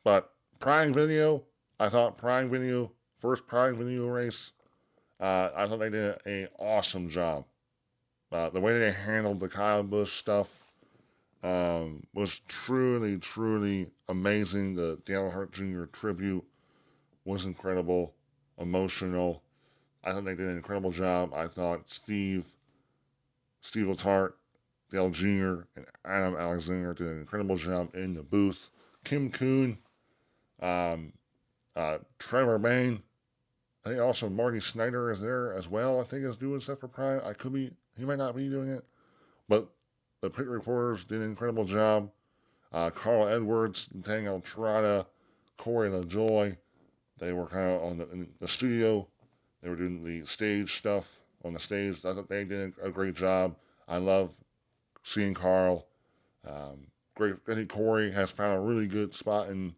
But Prime Video, I thought first Prime Video race, I thought they did an awesome job. The way they handled the Kyle Busch stuff was truly, truly amazing. The Dale Earnhardt Jr. tribute was incredible, emotional. I thought they did an incredible job. I thought Steve Letarte, Dale Jr., and Adam Alexander did an incredible job in the booth. Kim Kuhn, um, Trevor Bayne. I think also Marty Snyder is there as well. I think is doing stuff for Prime. He might not be doing it, but the pit reporters did an incredible job. Carl Edwards, Daniel Trotta, Corey LaJoy, they were kind of in the studio. They were doing the stage stuff on the stage. I thought they did a great job. I love seeing Carl. Great. I think Corey has found a really good spot in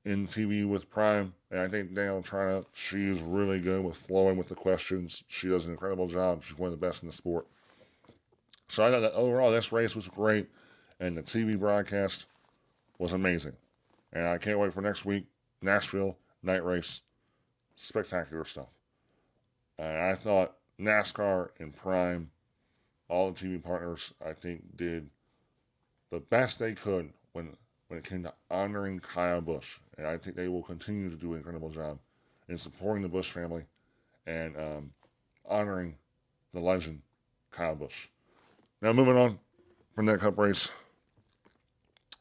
TV with Prime, and I think Daniel Trotta, she is really good with flowing with the questions. She does an incredible job. She's one of the best in the sport. So I thought that overall this race was great, and the TV broadcast was amazing. And I can't wait for next week, Nashville, night race. Spectacular stuff. And I thought NASCAR and Prime, all the TV partners, I think did the best they could when it came to honoring Kyle Busch. And I think they will continue to do an incredible job in supporting the Busch family and honoring the legend, Kyle Busch. Now, moving on from that Cup race,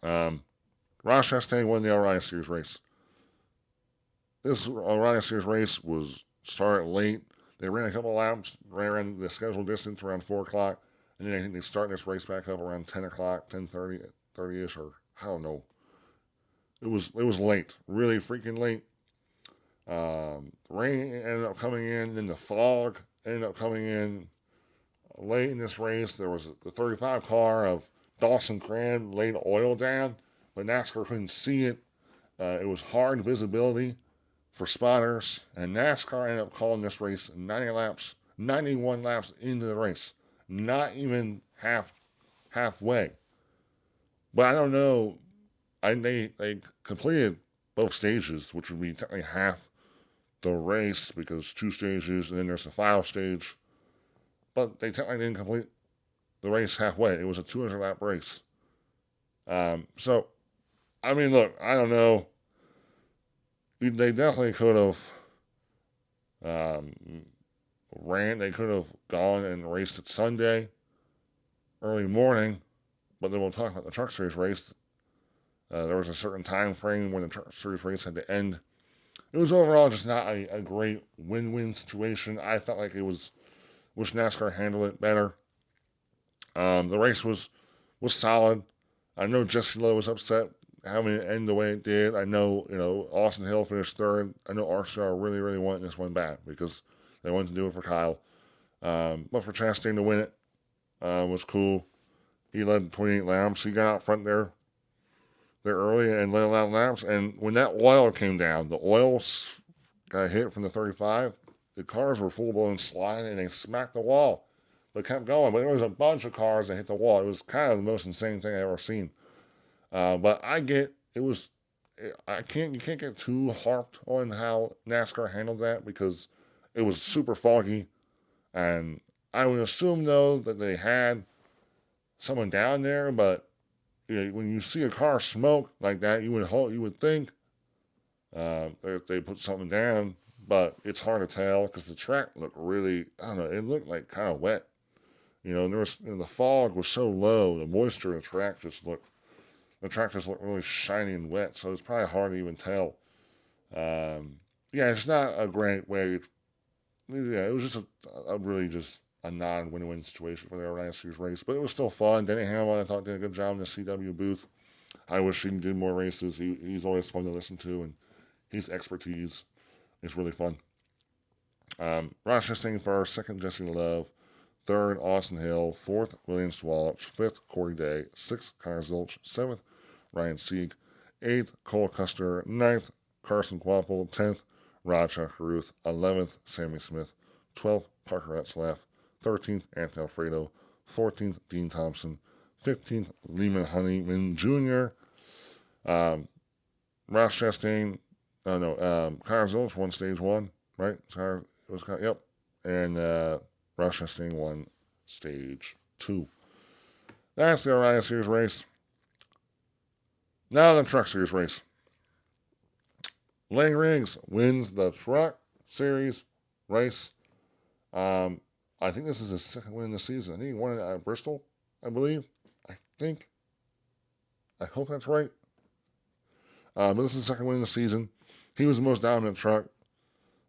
Ross Chastain won the Orion Series race. This Orion Series race was started late. They ran a couple laps, ran the scheduled distance around 4 o'clock, and then I think they started this race back up around 10 o'clock, 10:30, 30-ish, or I don't know. It was late, really freaking late. Rain ended up coming in, then the fog ended up coming in late in this race. There was the 35 car of Dawson Cran laid oil down, but NASCAR couldn't see it. It was hard visibility for spotters, and NASCAR ended up calling this race 91 laps into the race, not even halfway. But I don't know. They completed both stages, which would be technically half the race because 2 stages, and then there's the final stage. But they technically didn't complete the race halfway. It was a 200 lap race. So, I mean, look, I don't know. They definitely could have they could have gone and raced it Sunday, early morning, but then we'll talk about the Truck Series race. There was a certain time frame when the Truck Series race had to end. It was overall just not a great win-win situation. I felt like wish NASCAR handled it better. The race was solid. I know Jesse Lowe was upset having it end the way it did. I know, Austin Hill finished third. I know RCR really, really wanted this one back because they wanted to do it for Kyle. But for Chastain to win it was cool. He led 28 laps. He got out front there early and led a lot of laps. And when that oil came down, the oil got hit from the 35. The cars were full-blown sliding, and they smacked the wall. They kept going, but there was a bunch of cars that hit the wall. It was kind of the most insane thing I've ever seen. But you can't get too harped on how NASCAR handled that because it was super foggy. And I would assume, though, that they had someone down there, but when you see a car smoke like that, you would think they put something down, but it's hard to tell because the track looked really, I don't know, it looked like kind of wet. The fog was so low, the moisture in the track just looked really shiny and wet, so it's probably hard to even tell. It's not a great way. It was just a really just a non-win-win situation for the Orion Series race, but it was still fun. Denny Hamlin, I thought, did a good job in the CW booth. I wish he did more races. He's always fun to listen to, and his expertise is really fun. Ross Chastain first, second Jesse Love, third Austin Hill, fourth William Swalch, fifth Corey Day, sixth Connor Zilch, seventh Ryan Sieg, eighth Cole Custer, ninth Carson Quapple, 10th Raja Caruth, 11th Sammy Smith, 12th Parker Etzlaff, 13th Anthony Alfredo, 14th Dean Thompson, 15th Lehman Honeyman Jr., Ross Chastain, Connor Zilch won stage 1, right? Yep. And Ross Chastain won Stage 2. That's the Orion Series race. Now the Truck Series race. Lang Riggs wins the Truck Series race. I think this is his second win in the season. I think he won it at Bristol, I believe. I hope that's right. But this is the second win in the season. He was the most dominant truck.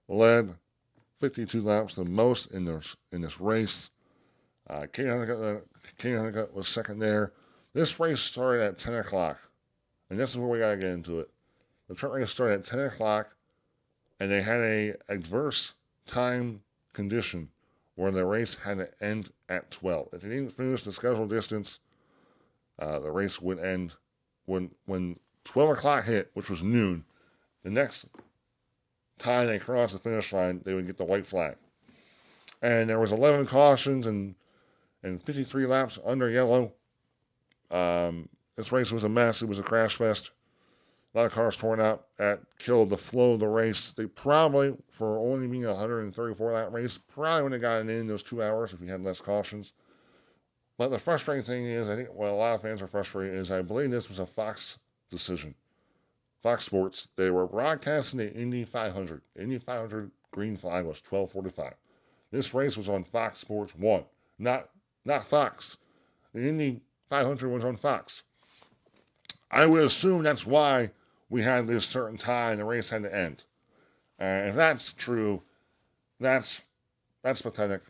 Led 52 laps, the most in this race. Kane Honeycutt was second there. This race started at 10 o'clock. And this is where we got to get into it. The truck race started at 10 o'clock, and they had a adverse time condition where the race had to end at 12. If they didn't finish the scheduled distance, the race would end when 12 o'clock hit, which was noon. The next time they crossed the finish line, they would get the white flag. And there was 11 cautions and 53 laps under yellow. This race was a mess. It was a crash fest. A lot of cars torn out. That killed the flow of the race. They probably, for only being a 134-lap race, probably would have gotten in those 2 hours if we had less cautions. But the frustrating thing is, I think what a lot of fans are frustrated is, I believe this was a Fox decision. Fox Sports, they were broadcasting the Indy 500. Indy 500 green flag was 12:45. This race was on Fox Sports 1, not Fox. The Indy 500 was on Fox. I would assume that's why we had this certain time the race had to end. And if that's true, that's pathetic.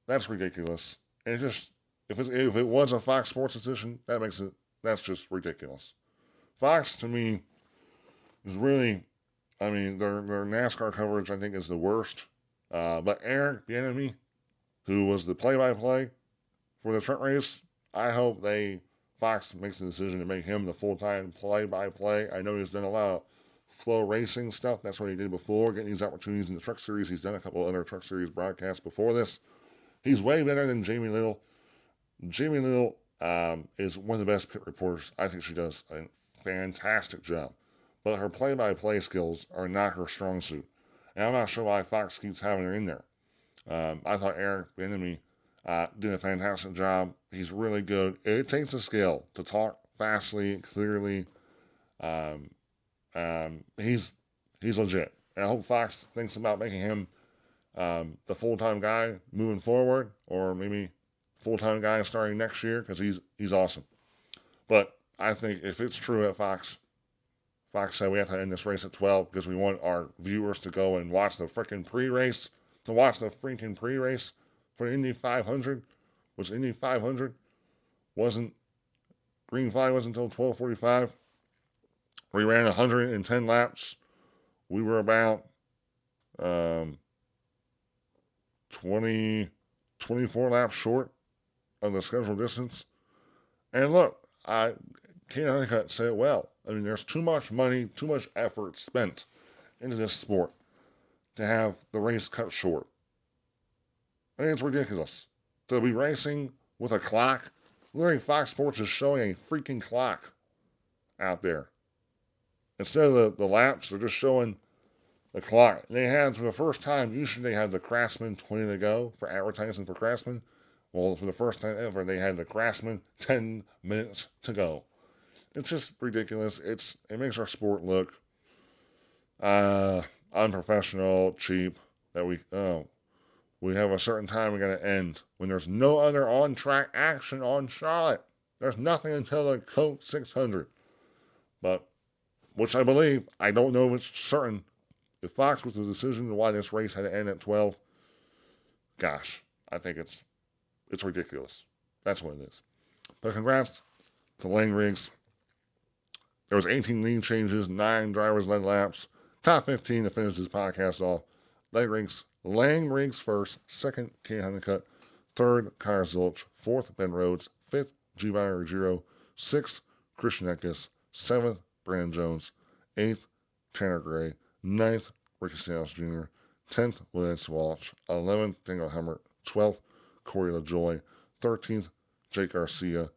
That's ridiculous. And if it was a Fox Sports decision, that's just ridiculous. Fox, to me, is really, their NASCAR coverage, I think, is the worst. But Eric Bieniemy, who was the play-by-play for the truck race, I hope Fox makes the decision to make him the full-time play-by-play. I know he's done a lot of flow racing stuff. That's what he did before, getting these opportunities in the truck series. He's done a couple other truck series broadcasts before this. He's way better than Jamie Little. Jamie Little is one of the best pit reporters. I think she does a fantastic job. But her play-by-play skills are not her strong suit. And I'm not sure why Fox keeps having her in there. I thought Eric Bieniemy did a fantastic job. He's really good. It takes a skill to talk fastly, clearly. He's legit. And I hope Fox thinks about making him the full-time guy moving forward, or maybe full-time guy starting next year, because he's awesome. But I think if it's true at Fox said we have to end this race at 12 because we want our viewers to go and watch the freaking pre-race, for the Indy 500, which Indy 500 green flag wasn't until 12:45. We ran 110 laps. We were about 24 laps short of the scheduled distance. And look, Kane Honeycutt said it well. There's too much money, too much effort spent into this sport to have the race cut short. I think it's ridiculous. To be racing with a clock. Literally, Fox Sports is showing a freaking clock out there. Instead of the laps, they're just showing the clock. They had, for the first time, usually they had the Craftsman 20 to go for advertising for Craftsman. Well, for the first time ever, they had the Craftsman 10 minutes to go. It's just ridiculous. It makes our sport look unprofessional, cheap. That we have a certain time we got to end when there's no other on-track action on Charlotte. There's nothing until the Coke 600. But, which I believe, I don't know if it's certain. If Fox was the decision to why this race had to end at 12, gosh, I think it's ridiculous. That's what it is. But congrats to Lang Riggs. There was 18 lead changes, 9 drivers led laps, top 15 to finish this podcast off. Lang Riggs first, second Kane Honeycutt, third Kyle Busch, fourth Ben Rhodes, fifth Giovanni Ruggiero, sixth Christian Eckes, seventh Brandon Jones, eighth Tanner Gray, ninth Ricky Stenhouse Jr., 10th Lance Walsh, 11th Daniel Hemmer, 12th Corey LaJoy, 13th Jake Garcia,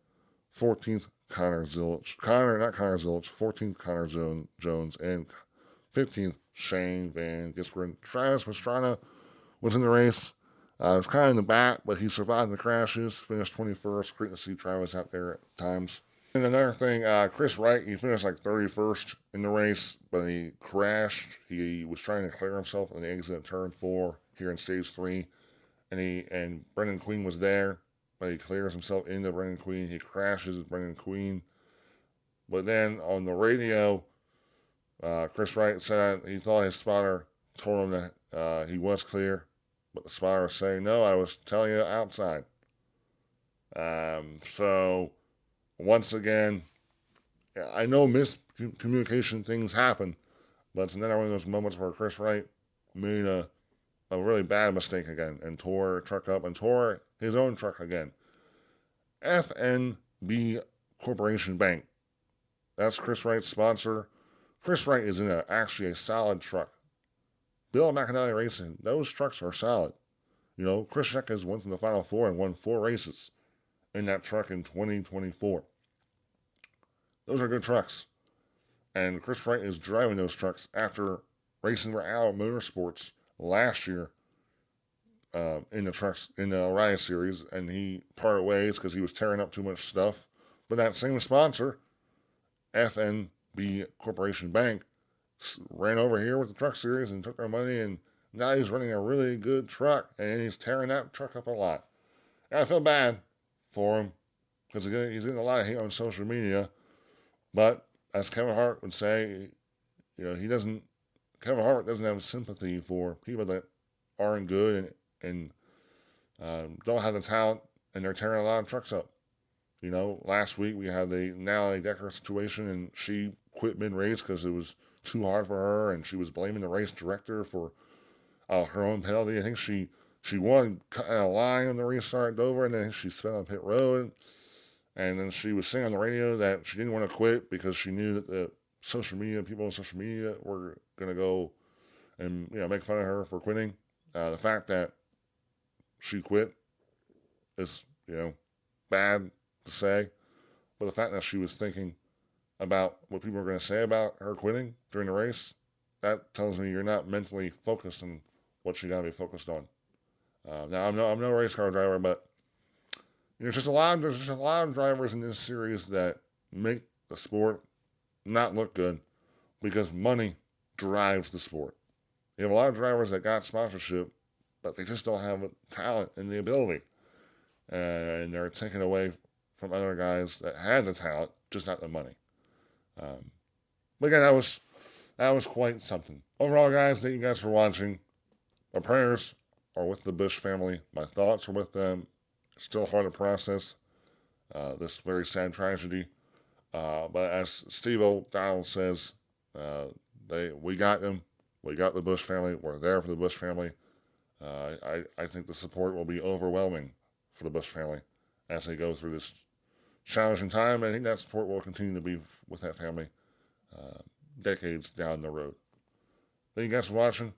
14th 14th Connor Jones, and 15th Shane Van Gisbergen. Travis Pastrana was in the race. It was kind of in the back, but he survived the crashes, finished 21st. Great to see Travis out there at times. And another thing, Kris Wright, he finished like 31st in the race, but he crashed. He was trying to clear himself on the exit of turn 4 here in stage 3, and Brendan Queen was there, but he clears himself into Brendan Queen. He crashes Brendan Queen. But then on the radio, Kris Wright said he thought his spotter told him that he was clear, but the spotter was saying, no, I was telling you outside. So once again, I know miscommunication things happen, but it's another one of those moments where Kris Wright made a really bad mistake again and tore a truck up and tore his own truck again. FNB Corporation Bank. That's Kris Wright's sponsor. Kris Wright is in actually a solid truck. Bill McAnally Racing, those trucks are solid. Chris Sheck has won from the Final Four and won 4 races in that truck in 2024. Those are good trucks. And Kris Wright is driving those trucks after racing for Al Motorsports last year in the trucks in the Orion Series, and he parted ways because he was tearing up too much stuff. But that same sponsor, FNB Corporation Bank, ran over here with the truck series and took their money, and now he's running a really good truck, and he's tearing that truck up a lot. And I feel bad for him because he's getting a lot of hate on social media. But as Kevin Hart would say, Kevin Hart doesn't have sympathy for people that aren't good and don't have the talent, and they're tearing a lot of trucks up. Last week we had the Natalie Decker situation, and she quit mid-race because it was too hard for her, and she was blaming the race director for her own penalty. I think she won cutting a line on the restart at Dover, and then she spent on pit road, and then she was saying on the radio that she didn't want to quit because she knew that the people on social media were going to go and make fun of her for quitting. The fact that she quit is bad to say, but the fact that she was thinking about what people are going to say about her quitting during the race, that tells me you're not mentally focused on what you got to be focused on. Now I'm no race car driver, but there's just a lot of drivers in this series that make the sport not look good because money drives the sport. You have a lot of drivers that got sponsorship, but they just don't have the talent and the ability, and they're taken away from other guys that had the talent, just not the money. But again, that was quite something. Overall, guys, thank you guys for watching. My prayers are with the Busch family. My thoughts are with them. It's still hard to process this very sad tragedy. But as Steve O'Donnell says, we got them. We got the Busch family. We're there for the Busch family. I think the support will be overwhelming for the Busch family as they go through this challenging time. I think that support will continue to be with that family decades down the road. Thank you guys for watching.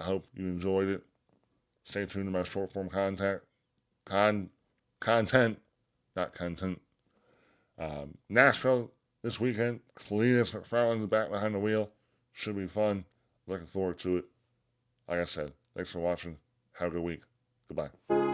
I hope you enjoyed it. Stay tuned to my short form content, not content. Nashville this weekend. Cletus McFarland's back behind the wheel. Should be fun. Looking forward to it. Like I said, thanks for watching. Have a good week. Goodbye.